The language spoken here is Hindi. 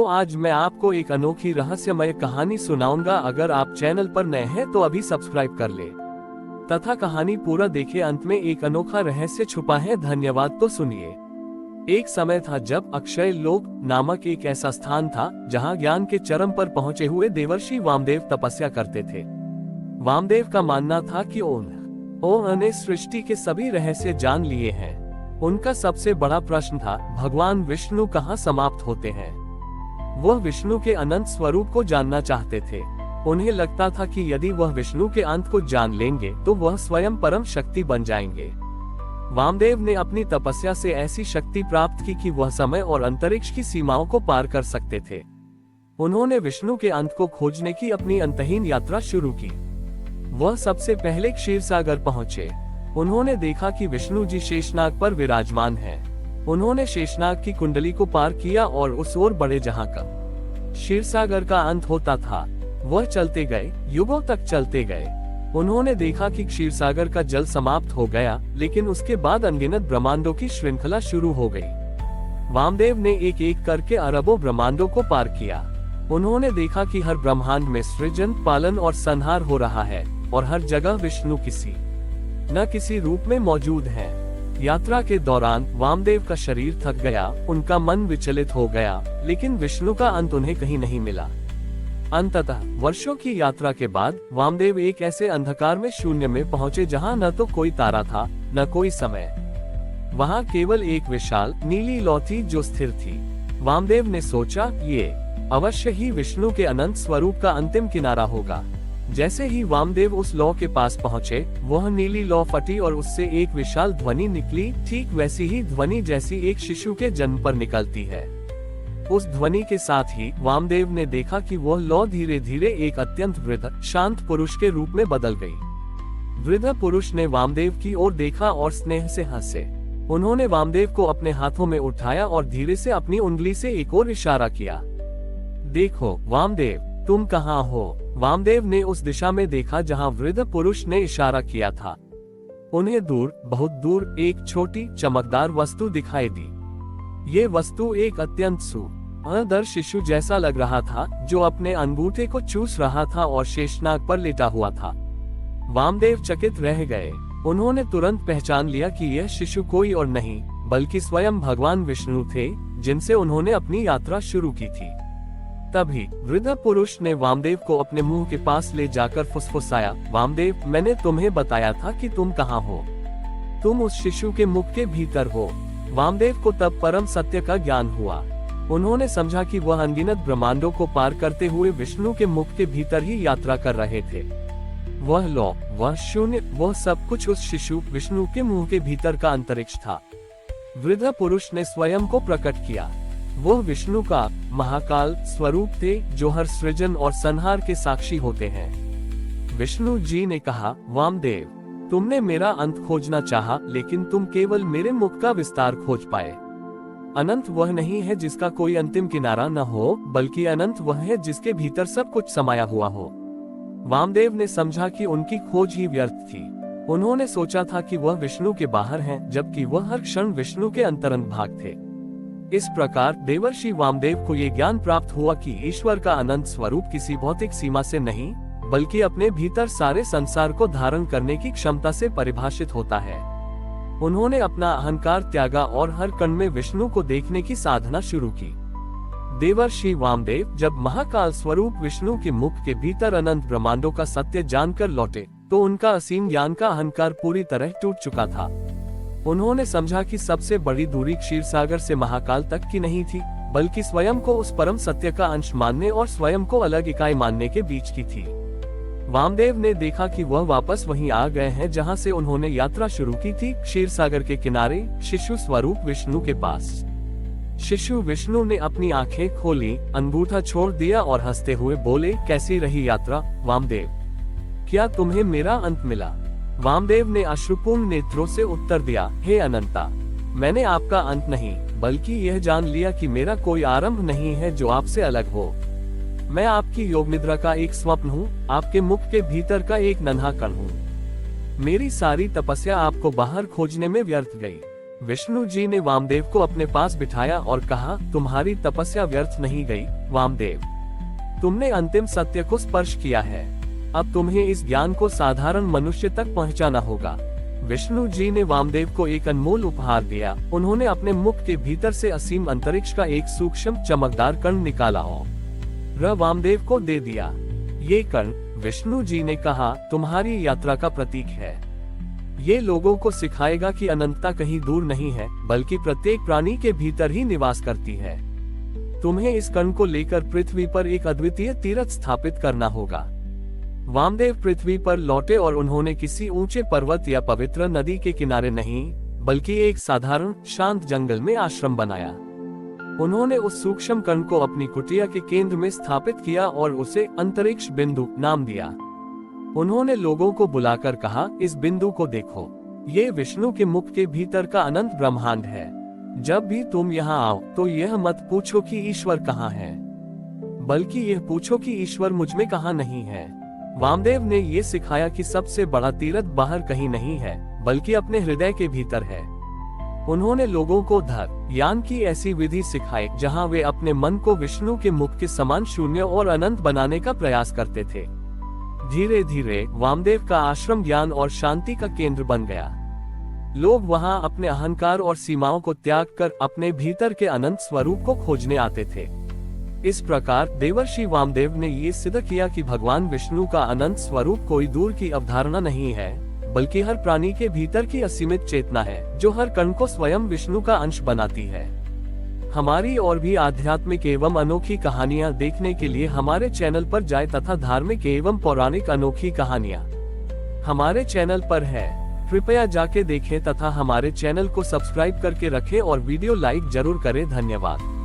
तो आज मैं आपको एक अनोखी रहस्यमय कहानी सुनाऊंगा। अगर आप चैनल पर नए हैं तो अभी सब्सक्राइब कर ले तथा कहानी पूरा देखे। अंत में एक अनोखा रहस्य छुपा है। धन्यवाद। तो सुनिए। एक समय था जब अक्षय लोक नामक एक ऐसा स्थान था जहां ज्ञान के चरम पर पहुंचे हुए देवर्षि वामदेव तपस्या करते थे। वामदेव का मानना था कि उन्होंने सृष्टि के सभी रहस्य जान लिए हैं। उनका सबसे बड़ा प्रश्न था, भगवान विष्णु कहाँ समाप्त होते हैं। वह विष्णु के अनंत स्वरूप को जानना चाहते थे। उन्हें लगता था कि यदि वह विष्णु के अंत को जान लेंगे तो वह स्वयं परम शक्ति बन जाएंगे। वामदेव ने अपनी तपस्या से ऐसी शक्ति प्राप्त की कि वह समय और अंतरिक्ष की सीमाओं को पार कर सकते थे। उन्होंने विष्णु के अंत को खोजने की अपनी अंतहीन यात्रा शुरू की। वह सबसे पहले क्षीरसागर पहुंचे। उन्होंने देखा कि विष्णु जी शेषनाग पर विराजमान हैं। उन्होंने शेषनाग की कुंडली को पार किया और उस ओर बढ़े जहां का क्षीरसागर का अंत होता था। वह चलते गए, युगों तक चलते गए। उन्होंने देखा कि क्षीरसागर का जल समाप्त हो गया, लेकिन उसके बाद अनगिनत ब्रह्मांडों की श्रृंखला शुरू हो गई। वामदेव ने एक एक करके अरबों ब्रह्मांडों को पार किया। उन्होंने देखा कि हर ब्रह्मांड में सृजन, पालन और संहार हो रहा है और हर जगह विष्णु किसी न किसी रूप में मौजूद है। यात्रा के दौरान वामदेव का शरीर थक गया, उनका मन विचलित हो गया, लेकिन विष्णु का अंत उन्हें कहीं नहीं मिला। अंततः वर्षों की यात्रा के बाद वामदेव एक ऐसे अंधकार में शून्य में पहुंचे जहां न तो कोई तारा था न कोई समय। वहां केवल एक विशाल नीली लौ थी जो स्थिर थी। वामदेव ने सोचा, ये अवश्य ही विष्णु के अनंत स्वरूप का अंतिम किनारा होगा। जैसे ही वामदेव उस लौ के पास पहुंचे, वह नीली लौ फटी और उससे एक विशाल ध्वनि निकली, ठीक वैसी ही ध्वनि जैसी एक शिशु के जन्म पर निकलती है। उस ध्वनि के साथ ही वामदेव ने देखा कि वह लौ धीरे धीरे एक अत्यंत वृद्ध, शांत पुरुष के रूप में बदल गई। वृद्ध पुरुष ने वामदेव की ओर देखा और स्नेह से हंसे। उन्होंने वामदेव को अपने हाथों में उठाया और धीरे से अपनी उंगली से एक और इशारा किया। देखो वामदेव, तुम कहाँ हो? वामदेव ने उस दिशा में देखा जहां वृद्ध पुरुष ने इशारा किया था। उन्हें दूर, बहुत दूर एक छोटी चमकदार वस्तु दिखाई दी। ये वस्तु एक अत्यंत सुंदर शिशु जैसा लग रहा था, जो अपने अंगूठे को चूस रहा था और शेषनाग पर लेटा हुआ था। वामदेव चकित रह गए। उन्होंने तुरंत पहचान लिया कि यह शिशु कोई और नहीं बल्कि स्वयं भगवान विष्णु थे, जिनसे उन्होंने अपनी यात्रा शुरू की थी। तभी वृद्ध पुरुष ने वामदेव को अपने मुंह के पास ले जाकर फुसफुसाया, वामदेव, मैंने तुम्हें बताया था कि तुम कहाँ हो। तुम उस शिशु के मुख के भीतर हो। वामदेव को तब परम सत्य का ज्ञान हुआ। उन्होंने समझा कि वह अनगिनत ब्रह्मांडों को पार करते हुए विष्णु के मुख के भीतर ही यात्रा कर रहे थे। वह लौ, वह शून्य, वह सब कुछ उस शिशु विष्णु के मुंह के भीतर का अंतरिक्ष था। वृद्ध पुरुष ने स्वयं को प्रकट किया। वह विष्णु का महाकाल स्वरूप थे, जो हर सृजन और संहार के साक्षी होते हैं। विष्णु जी ने कहा, वामदेव, तुमने मेरा अंत खोजना चाहा, लेकिन तुम केवल मेरे मुख का विस्तार खोज पाए। अनंत वह नहीं है जिसका कोई अंतिम किनारा न हो, बल्कि अनंत वह है जिसके भीतर सब कुछ समाया हुआ हो। वामदेव ने समझा कि उनकी खोज ही व्यर्थ थी। उन्होंने सोचा था कि वह विष्णु के बाहर हैं, जबकि वह हर क्षण विष्णु के अंतरंग भाग थे। इस प्रकार देवर्षि वामदेव को ये ज्ञान प्राप्त हुआ कि ईश्वर का अनंत स्वरूप किसी भौतिक सीमा से नहीं, बल्कि अपने भीतर सारे संसार को धारण करने की क्षमता से परिभाषित होता है। उन्होंने अपना अहंकार त्यागा और हर कण में विष्णु को देखने की साधना शुरू की। देवर्षि वामदेव जब महाकाल स्वरूप विष्णु के मुख के भीतर अनंत ब्रह्मांडों का सत्य जानकर लौटे, तो उनका असीम ज्ञान का अहंकार पूरी तरह टूट चुका था। उन्होंने समझा कि सबसे बड़ी दूरी क्षीरसागर से महाकाल तक की नहीं थी, बल्कि स्वयं को उस परम सत्य का अंश मानने और स्वयं को अलग इकाई मानने के बीच की थी। वामदेव ने देखा कि वह वापस वहीं आ गए हैं जहां से उन्होंने यात्रा शुरू की थी, क्षीरसागर के किनारे, शिशु स्वरूप विष्णु के पास। शिशु विष्णु ने अपनी आंखें खोली, अंगूठा छोड़ दिया और हंसते हुए बोले, कैसी रही यात्रा वामदेव? क्या तुम्हें मेरा अंत मिला? वामदेव ने अश्रुपूर्ण नेत्रों से उत्तर दिया, हे अनंता, मैंने आपका अंत नहीं, बल्कि यह जान लिया कि मेरा कोई आरंभ नहीं है जो आपसे अलग हो। मैं आपकी योग निद्रा का एक स्वप्न हूँ, आपके मुख के भीतर का एक नन्हा कण हूँ। मेरी सारी तपस्या आपको बाहर खोजने में व्यर्थ गई। विष्णु जी ने वामदेव को अपने पास बिठाया और कहा, तुम्हारी तपस्या व्यर्थ नहीं गई वामदेव। तुमने अंतिम सत्य को स्पर्श किया है। अब तुम्हें इस ज्ञान को साधारण मनुष्य तक पहुंचाना होगा। विष्णु जी ने वामदेव को एक अनमोल उपहार दिया। उन्होंने अपने मुख के भीतर से असीम अंतरिक्ष का एक सूक्ष्म चमकदार कण निकाला और वामदेव को दे दिया। ये कण, विष्णु जी ने कहा, तुम्हारी यात्रा का प्रतीक है। ये लोगों को सिखाएगा कि अनंतता कहीं दूर नहीं है, बल्कि प्रत्येक प्राणी के भीतर ही निवास करती है। तुम्हें इस कण को लेकर पृथ्वी पर एक अद्वितीय तीर्थ स्थापित करना होगा। वामदेव पृथ्वी पर लौटे और उन्होंने किसी ऊंचे पर्वत या पवित्र नदी के किनारे नहीं, बल्कि एक साधारण शांत जंगल में आश्रम बनाया। उन्होंने उस सूक्ष्म कण को अपनी कुटिया के केंद्र में स्थापित किया और उसे अंतरिक्ष बिंदु नाम दिया। उन्होंने लोगों को बुलाकर कहा, इस बिंदु को देखो, ये विष्णु के मुख के भीतर का अनंत ब्रह्मांड है। जब भी तुम यहाँ आओ तो यह मत पूछो कि ईश्वर कहाँ है, बल्कि यह पूछो कि ईश्वर मुझ में कहाँ नहीं है। वामदेव ने ये सिखाया कि सबसे बड़ा तीर्थ बाहर कहीं नहीं है, बल्कि अपने हृदय के भीतर है। उन्होंने लोगों को ध्यान की ऐसी विधि सिखाई जहाँ वे अपने मन को विष्णु के मुख के समान शून्य और अनंत बनाने का प्रयास करते थे। धीरे धीरे वामदेव का आश्रम ज्ञान और शांति का केंद्र बन गया। लोग वहां अपने अहंकार और सीमाओं को त्याग कर अपने भीतर के अनंत स्वरूप को खोजने आते थे। इस प्रकार देवर्षि वामदेव ने ये सिद्ध किया कि भगवान विष्णु का अनंत स्वरूप कोई दूर की अवधारणा नहीं है, बल्कि हर प्राणी के भीतर की असीमित चेतना है, जो हर कण को स्वयं विष्णु का अंश बनाती है। हमारी और भी आध्यात्मिक एवं अनोखी कहानियां देखने के लिए हमारे चैनल पर जाएं तथा धार्मिक एवं पौराणिक अनोखी कहानियां हमारे चैनल पर है। कृपया जाके देखें तथा हमारे चैनल को सब्सक्राइब करके रखें और वीडियो लाइक जरूर करें। धन्यवाद।